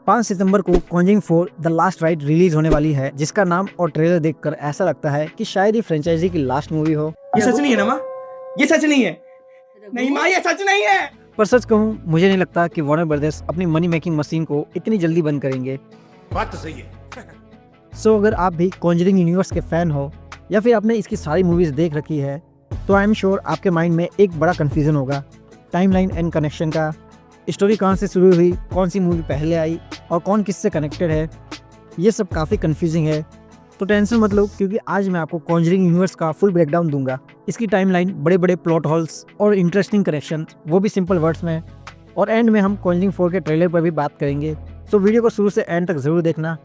5 सितंबर को Conjuring 4 the last ride release होने वाली है, जिसका नाम और ट्रेलर देखकर ऐसा लगता है कि शायद ये फ्रेंचाइजी की लास्ट मूवी हो। ये सच नहीं है ना माँ? ये सच नहीं है। नहीं माँ, ये सच नहीं है। पर सच कहूँ, मुझे नहीं लगता कि वार्नर ब्रदर्स अपनी मनी मेकिंग मशीन को इतनी जल्दी बंद करेंगे। बात तो सही है। सो अगर आप भी कॉन्जरिंग यूनिवर्स के फैन हो या फिर आपने इसकी सारी मूवीज देख रखी है, तो आई एम श्योर आपके माइंड में एक बड़ा कन्फ्यूजन होगा टाइमलाइन एंड कनेक्शन का। स्टोरी कहाँ से शुरू हुई, कौन सी मूवी पहले आई और कौन किससे कनेक्टेड है, ये सब काफ़ी कंफ्यूजिंग है। तो टेंशन मत लो, क्योंकि आज मैं आपको कॉन्जरिंग यूनिवर्स का फुल ब्रेकडाउन दूंगा। इसकी टाइमलाइन, बड़े बड़े प्लॉट होल्स और इंटरेस्टिंग कनेक्शन, वो भी सिंपल वर्ड्स में। और एंड में हम कॉन्जरिंग 4 के ट्रेलर पर भी बात करेंगे। तो वीडियो को शुरू से एंड तक ज़रूर देखना।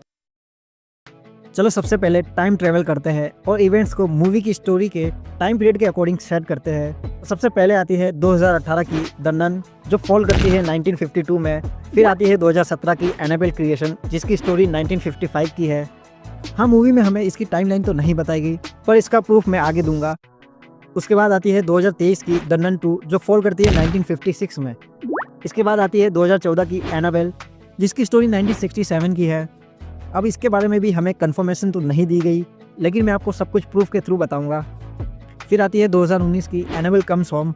चलो सबसे पहले टाइम ट्रेवल करते हैं और इवेंट्स को मूवी की स्टोरी के टाइम पीरियड के अकॉर्डिंग सेट करते हैं। सबसे पहले आती है 2018 की द नन, जो फॉल करती है 1952 में। फिर आती है 2017 की एनाबेल क्रिएशन, जिसकी स्टोरी 1955 की है। हाँ, मूवी में हमें इसकी टाइमलाइन तो नहीं बताई गई, पर इसका प्रूफ मैं आगे दूंगा। उसके बाद आती है 2023 की द नन 2, जो फॉल करती है 1956 में। इसके बाद आती है 2014 की एनाबेल, जिसकी स्टोरी 1967 की है। अब इसके बारे में भी हमें कंफर्मेशन तो नहीं दी गई, लेकिन मैं आपको सब कुछ प्रूफ के थ्रू बताऊंगा। फिर आती है 2019 की एनाबेल कम्स होम,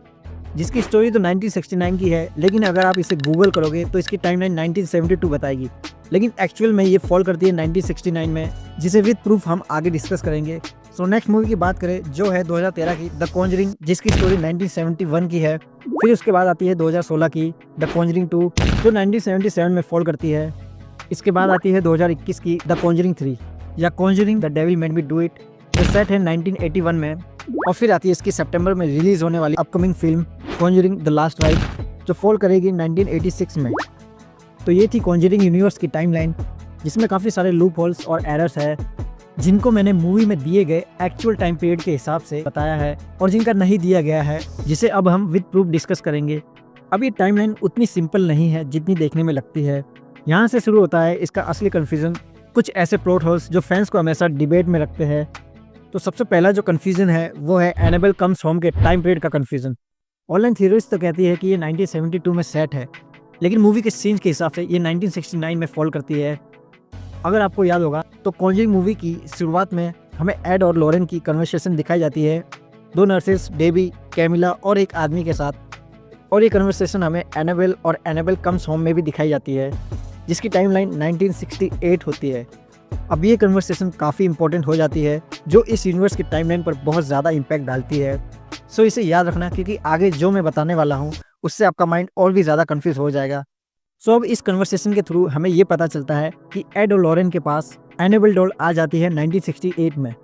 जिसकी स्टोरी तो 1969 की है, लेकिन अगर आप इसे गूगल करोगे तो इसकी टाइमलाइन 1972 बताएगी, लेकिन एक्चुअल में ये फॉल करती है 1969 में, जिसे विद प्रूफ हम आगे डिस्कस करेंगे। सो नेक्स्ट मूवी की बात करें, जो है 2013 की द कॉन्जरिंग, जिसकी स्टोरी 1971 की है। फिर उसके बाद आती है 2016 की द कॉन्जरिंग 2, जो 1977 में फॉल करती है। इसके बाद आती है 2021 की द कॉन्जरिंग 3 या Conjuring the devil made me do it, जो सेट है 1981 में। और फिर आती है इसकी सितंबर में रिलीज होने वाली upcoming film Conjuring the last ride, जो फॉल करेगी 1986 में। तो ये थी कॉन्जरिंग यूनिवर्स की टाइमलाइन, जिसमें काफ़ी सारे लूप होल्स और एरर्स है, जिनको मैंने मूवी में दिए गए एक्चुअल टाइम पीरियड के हिसाब से बताया है और जिनका नहीं दिया गया है, जिसे अब हम विद प्रूफ डिस्कस करेंगे। अब ये टाइमलाइन उतनी सिंपल नहीं है जितनी देखने में लगती है। यहाँ से शुरू होता है इसका असली कन्फ्यूज़न, कुछ ऐसे प्लॉट होल्स जो फैंस को हमेशा डिबेट में रखते हैं। तो सबसे पहला जो कन्फ्यूज़न है वो है एनाबेल कम्स होम के टाइम पीरियड का कन्फ्यूज़न। ऑनलाइन थ्योरीज तो कहती है कि ये 1972 में सेट है, लेकिन मूवी के सीन्स के हिसाब से ये 1969 में फॉल करती है। अगर आपको याद होगा तो कॉन्जरिंग मूवी की शुरुआत में हमें एड और लॉरेन की कन्वर्सेशन दिखाई जाती है, 2 नर्सेस, डेबी, कैमिला और एक आदमी के साथ। और ये कन्वर्सेशन हमें एनाबेल और एनाबेल कम्स होम में भी दिखाई जाती है, जिसकी टाइमलाइन 1968 होती है। अब ये कन्वर्सेशन काफ़ी इंपॉर्टेंट हो जाती है, जो इस यूनिवर्स की टाइमलाइन पर बहुत ज़्यादा इम्पैक्ट डालती है। सो इसे याद रखना, क्योंकि आगे जो मैं बताने वाला हूँ उससे आपका माइंड और भी ज़्यादा कन्फ्यूज हो जाएगा। सो अब इस कन्वर्सेशन के थ्रू हमें ये पता चलता है कि एड और लॉरेन के पास एनाबेल डॉल आ जाती है 1968 में,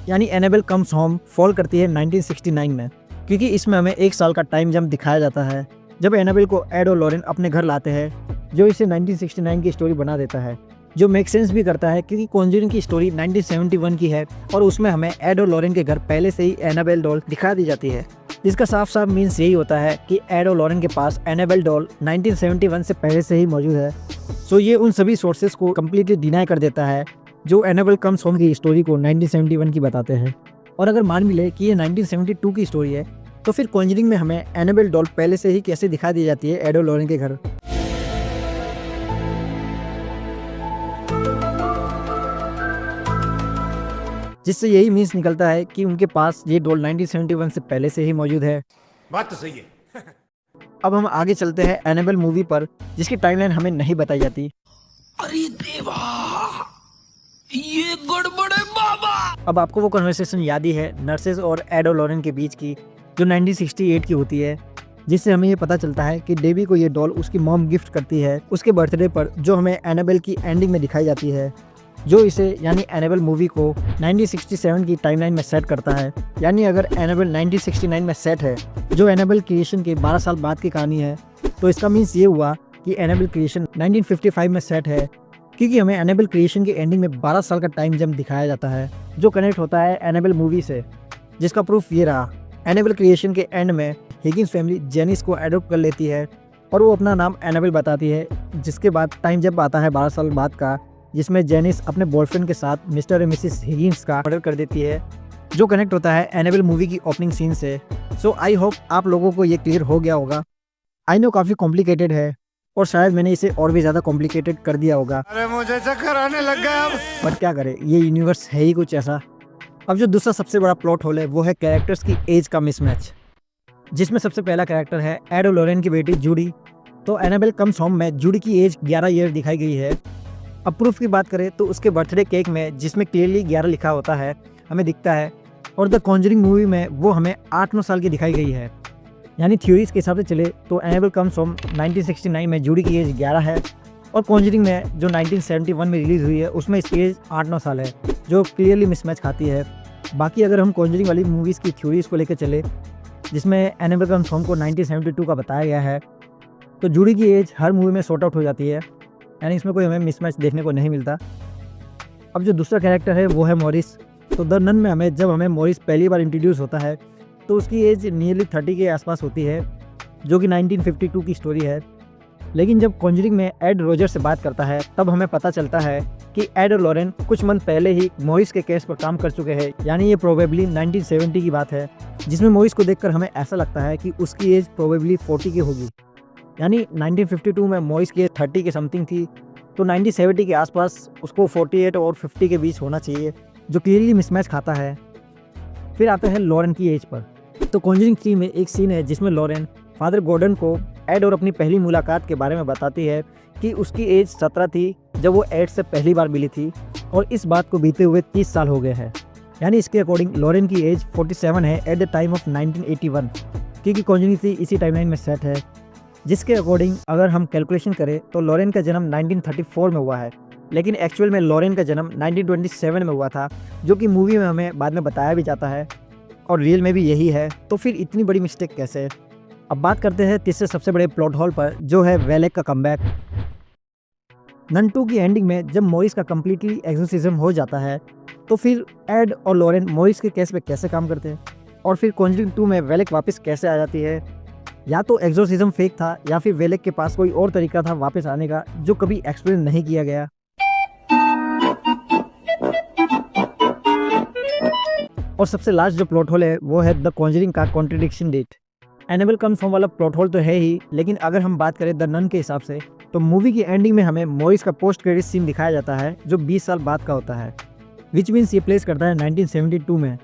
यानी एनाबेल कम्स होम फॉल करती है 1969 में, क्योंकि इसमें हमें 1 साल का टाइम जंप दिखाया जाता है, जब एनाबेल को एड और लॉरेन अपने घर लाते हैं, जो इसे 1969 की स्टोरी बना देता है, जो मेक सेंस भी करता है, क्योंकि कॉन्जरिंग की स्टोरी 1971 की है और उसमें हमें एड और लॉरेन के घर पहले से ही एनाबेल डॉल दिखा दी जाती है, जिसका साफ साफ मीन्स यही होता है कि एड और लॉरेन के पास एनाबेल डॉल 1971 से पहले से ही मौजूद है। सो ये उन सभी सोर्सेज को कम्प्लीटली डिनाई कर देता है जो एनाबेल कम्स होम की स्टोरी को 1971 की बताते हैं। और अगर मान भी ले कि ये 1972 की स्टोरी है, तो फिर कॉन्जरिंग में हमें एनाबेल डॉल पहले से ही कैसे दिखा दी जाती है एड और लॉरेन के घर। जिससे यही मीन्स निकलता है कि उनके पास ये डॉल 1971 से पहले से ही मौजूद है। बात तो सही है। अब हम आगे चलते हैं एनाबेल मूवी पर, जिसकी टाइमलाइन हमें नहीं बताई जाती। अरे देवा, ये गड़बड़ है बाबा। अब आपको वो कन्वर्सेशन याद ही है नर्सेस और एड और लॉरेन के बीच की, जो 1968 की होती है, जिससे हमें ये पता चलता है कि डेबी को ये डॉल उसकी मॉम गिफ्ट करती है उसके बर्थडे पर, जो हमें एनाबेल की एंडिंग में दिखाई जाती है, जो इसे यानी एनाबेल मूवी को 1967 की टाइमलाइन में सेट करता है। यानी अगर एनाबेल 1969 में सेट है, जो एनाबेल क्रिएशन के 12 साल बाद की कहानी है, तो इसका मीन्स ये हुआ कि एनाबेल क्रिएशन 1955 में सेट है, क्योंकि हमें एनाबेल क्रिएशन की एंडिंग में 12 साल का टाइम जंप दिखाया जाता है, जो कनेक्ट होता है एनाबेल मूवी से, जिसका प्रूफ ये रहा। एनाबेल क्रिएशन के एंड में हिगिंस फैमिली जेनिस को एडॉप्ट कर लेती है और वो अपना नाम एनाबेल बताती है, जिसके बाद टाइम जंप आता है 12 साल बाद का, जिसमें जेनिस अपने बॉयफ्रेंड के साथ मिस्टर और मिसेस हिगिंस का मर्डर कर देती है, जो कनेक्ट होता है एनाबेल मूवी की ओपनिंग सीन से। सो आई होप आप लोगों को ये क्लियर हो गया होगा। आई नो काफ़ी कॉम्प्लिकेटेड है और शायद मैंने इसे और भी ज़्यादा कॉम्प्लिकेटेड कर दिया होगा। अरे मुझे चक्कर आने लग गया अब। बट क्या करें, ये यूनिवर्स है ही कुछ ऐसा। अब जो दूसरा सबसे बड़ा प्लॉट होल है वो है कैरेक्टर्स की एज का मिसमैच, जिसमें सबसे पहला कैरेक्टर है एड और लॉरेन की बेटी जूडी। तो एनाबेल कम्स होम में जूडी की एज 11 ईयर दिखाई गई है। अब प्रूफ की बात करें तो उसके बर्थडे केक में, जिसमें क्लियरली 11 लिखा होता है, हमें दिखता है, और द कॉन्जरिंग मूवी में वो हमें 8-9 साल की दिखाई गई है। यानी थ्योरीज के हिसाब से चले तो एनाबेल कम्स होम 1969 में जूडी की एज 11 है, और कॉन्जरिंग में जो 1971 में रिलीज़ हुई है उसमें इसकी एज 8-9 साल है, जो क्लियरली मिसमैच खाती है। बाकी अगर हम कॉन्जरिंग वाली मूवीज़ की थ्योरीज़ को लेकर चले, जिसमें एनाबेल कम्स होम को 1972 का बताया गया है, तो जूडी की एज हर मूवी में सॉर्ट आउट हो जाती है, यानी इसमें कोई हमें मिसमैच देखने को नहीं मिलता। अब जो दूसरा कैरेक्टर है वो है मॉरिस। तो द नन में जब हमें मॉरिस पहली बार इंट्रोड्यूस होता है तो उसकी एज नियरली 30 के आसपास होती है, जो कि 1952 की स्टोरी है। लेकिन जब कॉन्जरिंग में एड रोजर से बात करता है तब हमें पता चलता है कि एड और लॉरेन कुछ मंथ पहले ही मॉरिस के केस पर काम कर चुके हैं, यानी ये प्रोबेबली 1970 की बात है, जिसमें मॉरिस को देखकर हमें ऐसा लगता है कि उसकी एज प्रोबेबली 40 की होगी। यानी 1952 में मॉरिस की एज 30 के समथिंग थी, तो 1970 के आसपास उसको 48 और 50 के बीच होना चाहिए, जो क्लियरली मिसमैच खाता है। फिर आते हैं लॉरेन की एज पर। तो कॉन्जरिंग 3 में एक सीन है जिसमें लॉरेन फादर गॉर्डन को एड और अपनी पहली मुलाकात के बारे में बताती है कि उसकी एज 17 थी जब वो एड से पहली बार मिली थी, और इस बात को बीते हुए 30 साल हो गए हैं। यानी इसके अकॉर्डिंग लॉरेन की एज 47 है एट द टाइम ऑफ 1981, क्योंकि कॉन्जरिंग 3 इसी टाइमलाइन में सेट है। जिसके अकॉर्डिंग अगर हम कैलकुलेशन करें तो लॉरेन का जन्म 1934 में हुआ है, लेकिन एक्चुअल में लॉरेन का जन्म 1927 में हुआ था, जो कि मूवी में हमें बाद में बताया भी जाता है, और रियल में भी यही है। तो फिर इतनी बड़ी मिस्टेक कैसे? अब बात करते हैं तीसरे सबसे बड़े प्लॉट होल पर, जो है वेलेक का कमबैक। नन 2 की एंडिंग में जब मॉरिस का कम्प्लीटली एक्सोर्सिज्म हो जाता है तो फिर एड और लॉरेन मॉरिस के केस पे कैसे काम करते हैं, और फिर कॉन्जरिंग 2 में वेलेक वापस कैसे आ जाती है? या तो एक्सोर्सिज्म फेक था या फिर वेलेक के पास कोई और तरीका था वापस आने का, जो कभी एक्सप्लेन नहीं किया गया। और सबसे लास्ट जो प्लॉट होल है वो है द कॉन्जरिंग का contradiction date. Annabelle comes home वाला प्लॉट होल तो है ही, लेकिन अगर हम बात करें द नन के हिसाब से तो मूवी की एंडिंग में हमें मॉरिस का पोस्ट क्रेडिट सीन दिखाया जाता है, जो 20 साल बाद का होता है, विच मीन्स ये प्लेस करता है 1972 में,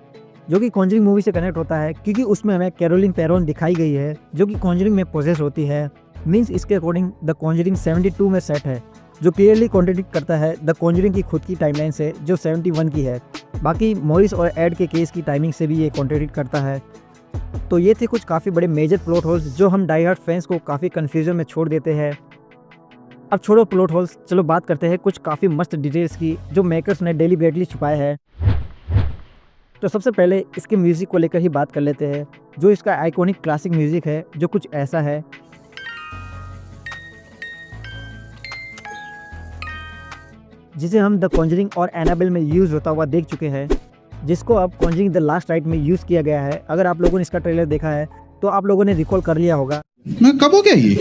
जो कि कॉन्जरिंग मूवी से कनेक्ट होता है, क्योंकि उसमें हमें कैरोलिन पेरोन दिखाई गई है जो कि कॉन्जरिंग में पोजेस होती है। मीन्स इसके अकॉर्डिंग द कॉन्जरिंग 72 में सेट है, जो क्लियरली कॉन्ट्रडिक्ट करता है द कॉन्जरिंग की खुद की टाइमलाइन से, जो 71 की है। बाकी मॉरिस और एड के केस की टाइमिंग से भी ये कॉन्ट्रडिक्ट करता है। तो ये थे कुछ काफ़ी बड़े मेजर प्लॉट होल्स जो हम डाई हार्ड फैंस को काफ़ी कन्फ्यूजन में छोड़ देते हैं। अब छोड़ो प्लॉट होल्स, चलो बात करते हैं कुछ काफ़ी मस्त डिटेल्स की जो मेकर्स ने डेलिबरेटली छुपाए हैं। तो सबसे पहले इसके म्यूज़िक को लेकर ही बात कर लेते हैं, जो इसका आइकॉनिक क्लासिक म्यूज़िक है, जो कुछ ऐसा है। जिसे हम द कॉन्जरिंग और एनाबेल में यूज़ होता हुआ देख चुके हैं, जिसको अब कॉन्जरिंग द लास्ट राइट में यूज़ किया गया है। अगर आप लोगों ने इसका ट्रेलर देखा है तो आप लोगों ने रिकॉल कर लिया होगा। मैं कब हो गया ये?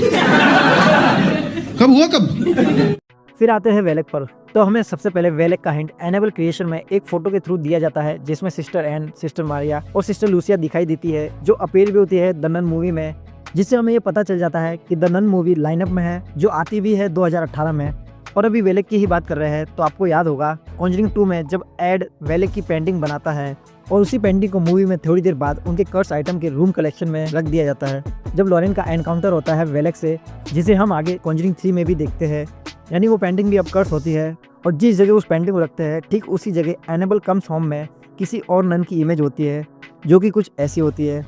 कब हुआ कब? फिर आते हैं वेलेक पर। तो हमें सबसे पहले वेलेक का हिंट एनाबेल क्रिएशन में एक फोटो के थ्रू दिया जाता है, जिसमें सिस्टर एन, सिस्टर मारिया और सिस्टर लूसिया दिखाई देती है, जो अपीयर भी होती है द नन मूवी में, जिससे हमें ये पता चल जाता है कि द नन मूवी लाइनअप में है, जो आती भी है 2018 में। और अभी वेलेक की ही बात कर रहे हैं तो आपको याद होगा कॉन्जरिंग 2 में जब एड वेलेक की पेंटिंग बनाता है और उसी पेंटिंग को मूवी में थोड़ी देर बाद उनके कर्स आइटम के रूम कलेक्शन में रख दिया जाता है, जब लॉरेन का एनकाउंटर होता है वेलेक से, जिसे हम आगे कॉन्जरिंग 3 में भी देखते हैं। यानी वो पेंटिंग भी अब कर्स होती है, और जिस जगह उस पेंटिंग को रखते हैं ठीक उसी जगह एनाबेल कम्स होम में किसी और नन की इमेज होती है, जो कि कुछ ऐसी होती है।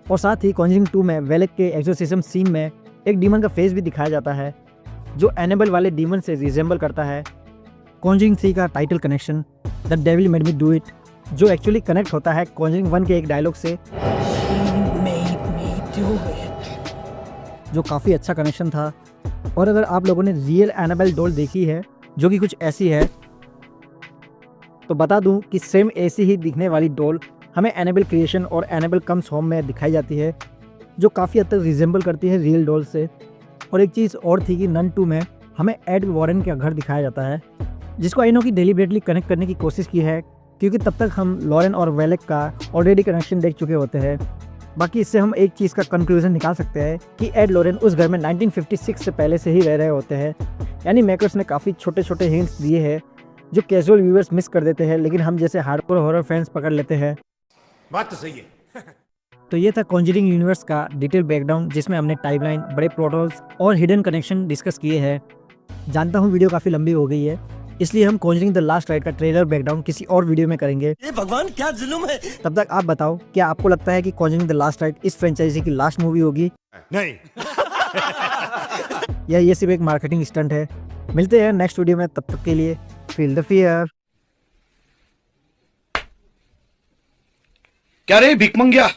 और साथ ही कॉन्जरिंग 2 में वेलेक के एक्सोर्सिज्म सीन में एक डीमन का फेस भी दिखाया जाता है, जो एनाबेल वाले डीमन से रिजेंबल करता है। कॉन्जरिंग 3 का title connection the devil made me do it, जो एक्चुअली कनेक्ट होता है कॉन्जरिंग 1 के एक डायलॉग से, जो काफ़ी अच्छा कनेक्शन था। और अगर आप लोगों ने रियल एनाबेल डॉल देखी है, जो कि कुछ ऐसी है, तो बता दूं कि सेम ऐसी ही दिखने वाली डॉल हमें एनाबेल क्रिएशन और एनाबेल कम्स होम में दिखाई जाती है, जो काफ़ी हद तक रिजेंबल करती है रियल डॉल से। और एक चीज़ और थी कि नन 2 में हमें एड वॉरेन का घर दिखाया जाता है, जिसको आई नो की डेलिबरेटली कनेक्ट करने की कोशिश की है, क्योंकि तब तक हम लॉरेन और वेलेक का ऑलरेडी कनेक्शन देख चुके होते हैं। बाकी इससे हम एक चीज़ का कंक्लूजन निकाल सकते हैं कि एड लोरेन उस घर में 1956 से पहले से ही रह रहे होते हैं। यानी मेकर्स ने काफ़ी छोटे छोटे हिंट्स दिए हैं जो कैजुअल व्यूअर्स मिस कर देते हैं, लेकिन हम जैसे हार्डकोर हॉरर फैंस पकड़ लेते हैं। बात तो सही है। तो ये था कॉन्जरिंग यूनिवर्स का डिटेल ब्रेकडाउन, जिसमें हमने टाइमलाइन, बड़े प्लॉट होल्स और हिडन कनेक्शन डिस्कस किए हैं। जानता हूँ वीडियो काफ़ी लंबी हो गई है, इसलिए हम कॉन्जरिंग द लास्ट राइड का ट्रेलर ब्रेकडाउन किसी और वीडियो में करेंगे। ये भगवान क्या जुल्म है। तब तक आप बताओ, क्या आपको लगता है कि कॉन्जरिंग द लास्ट राइड इस फ्रेंचाइजी की लास्ट मूवी होगी, नहीं। या ये सिर्फ एक मार्केटिंग स्टंट है? मिलते हैं नेक्स्ट वीडियो में, तब तक के लिए फील द फियर। क्या रे भीख मंगिया,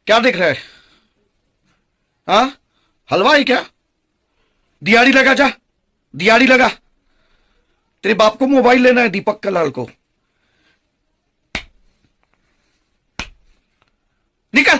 क्या देख रहा है? हाँ, हलवा है क्या? दिहाड़ी लगा, जा दिहाड़ी लगा। तेरे बाप को मोबाइल लेना है, दीपक कलाल को। निकल।